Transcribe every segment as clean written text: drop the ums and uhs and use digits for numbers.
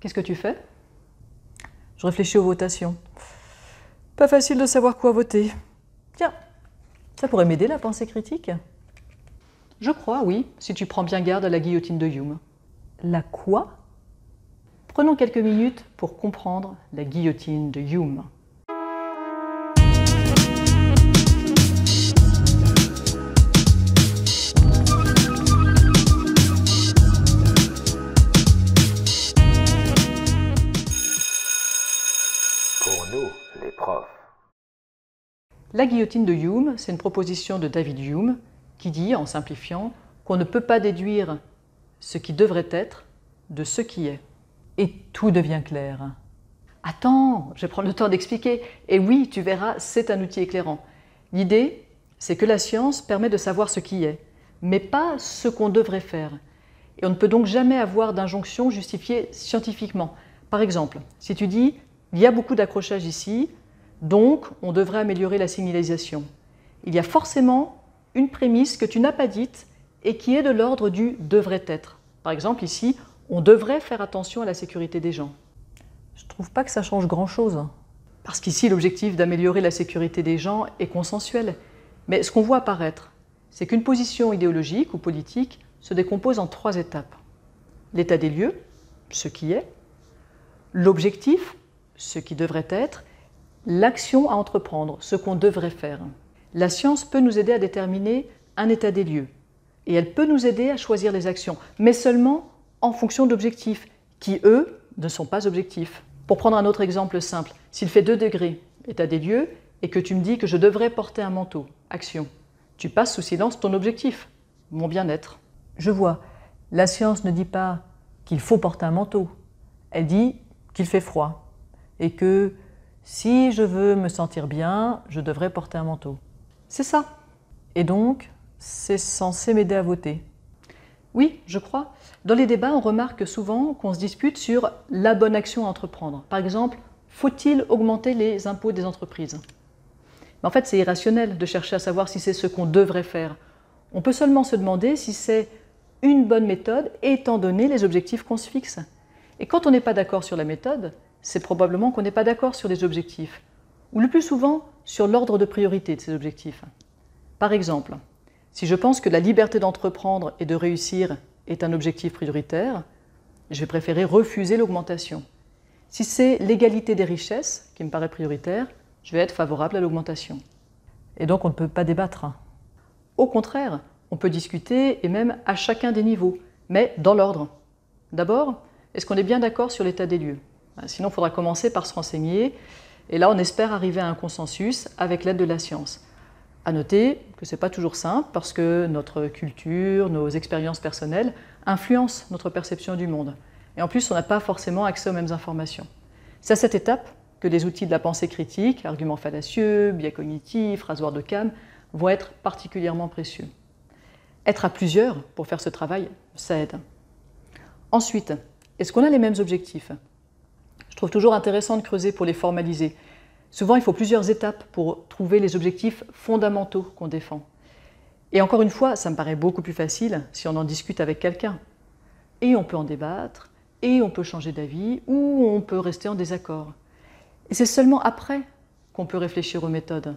Qu'est-ce que tu fais? Je réfléchis aux votations. Pas facile de savoir quoi voter. Tiens, ça pourrait m'aider la pensée critique? Je crois, oui, si tu prends bien garde à la guillotine de Hume. La quoi? Prenons quelques minutes pour comprendre la guillotine de Hume. Pour nous, les profs. La guillotine de Hume, c'est une proposition de David Hume qui dit, en simplifiant, qu'on ne peut pas déduire ce qui devrait être de ce qui est. Et tout devient clair. Attends, je vais prendre le temps d'expliquer. Et oui, tu verras, c'est un outil éclairant. L'idée, c'est que la science permet de savoir ce qui est, mais pas ce qu'on devrait faire. Et on ne peut donc jamais avoir d'injonction justifiée scientifiquement. Par exemple, si tu dis « il y a beaucoup d'accrochages ici, donc on devrait améliorer la signalisation », il y a forcément une prémisse que tu n'as pas dite et qui est de l'ordre du « devrait être ». Par exemple, ici, on devrait faire attention à la sécurité des gens. Je ne trouve pas que ça change grand-chose. Parce qu'ici, l'objectif d'améliorer la sécurité des gens est consensuel. Mais ce qu'on voit apparaître, c'est qu'une position idéologique ou politique se décompose en 3 étapes. L'état des lieux, ce qui est, l'objectif, ce qui devrait être, l'action à entreprendre, ce qu'on devrait faire. La science peut nous aider à déterminer un état des lieux et elle peut nous aider à choisir les actions, mais seulement en fonction d'objectifs qui, eux, ne sont pas objectifs. Pour prendre un autre exemple simple, s'il fait 2 degrés, état des lieux, et que tu me dis que je devrais porter un manteau, action, tu passes sous silence ton objectif, mon bien-être. Je vois, la science ne dit pas qu'il faut porter un manteau, elle dit qu'il fait froid et que si je veux me sentir bien, je devrais porter un manteau. C'est ça. Et donc, c'est censé m'aider à voter. Oui, je crois. Dans les débats, on remarque souvent qu'on se dispute sur la bonne action à entreprendre. Par exemple, faut-il augmenter les impôts des entreprises? Mais en fait, c'est irrationnel de chercher à savoir si c'est ce qu'on devrait faire. On peut seulement se demander si c'est une bonne méthode étant donné les objectifs qu'on se fixe. Et quand on n'est pas d'accord sur la méthode, c'est probablement qu'on n'est pas d'accord sur les objectifs, ou le plus souvent sur l'ordre de priorité de ces objectifs. Par exemple, si je pense que la liberté d'entreprendre et de réussir est un objectif prioritaire, je vais préférer refuser l'augmentation. Si c'est l'égalité des richesses qui me paraît prioritaire, je vais être favorable à l'augmentation. Et donc on ne peut pas débattre. Au contraire, on peut discuter et même à chacun des niveaux, mais dans l'ordre. D'abord, est-ce qu'on est bien d'accord sur l'état des lieux? Sinon, il faudra commencer par se renseigner, et là on espère arriver à un consensus avec l'aide de la science. À noter que ce n'est pas toujours simple parce que notre culture, nos expériences personnelles influencent notre perception du monde. Et en plus, on n'a pas forcément accès aux mêmes informations. C'est à cette étape que les outils de la pensée critique, arguments fallacieux, biais cognitifs, rasoirs d'Occam, vont être particulièrement précieux. Être à plusieurs pour faire ce travail, ça aide. Ensuite, est-ce qu'on a les mêmes objectifs? Je trouve toujours intéressant de creuser pour les formaliser. Souvent, il faut plusieurs étapes pour trouver les objectifs fondamentaux qu'on défend. Et encore une fois, ça me paraît beaucoup plus facile si on en discute avec quelqu'un. Et on peut en débattre, et on peut changer d'avis, ou on peut rester en désaccord. Et c'est seulement après qu'on peut réfléchir aux méthodes.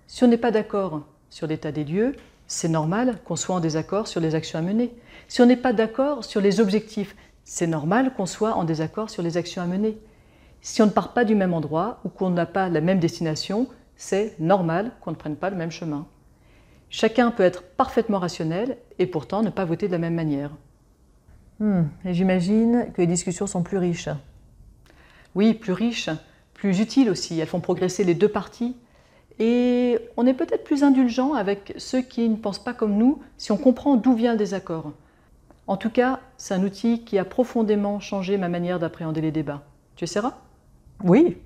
Si on n'est pas d'accord sur l'état des lieux, c'est normal qu'on soit en désaccord sur les actions à mener. Si on n'est pas d'accord sur les objectifs, c'est normal qu'on soit en désaccord sur les actions à mener. Si on ne part pas du même endroit ou qu'on n'a pas la même destination, c'est normal qu'on ne prenne pas le même chemin. Chacun peut être parfaitement rationnel et pourtant ne pas voter de la même manière. Et j'imagine que les discussions sont plus riches. Oui, plus riches, plus utiles aussi. Elles font progresser les 2 parties. Et on est peut-être plus indulgent avec ceux qui ne pensent pas comme nous si on comprend d'où vient le désaccord. En tout cas, c'est un outil qui a profondément changé ma manière d'appréhender les débats. Tu essaieras? Oui,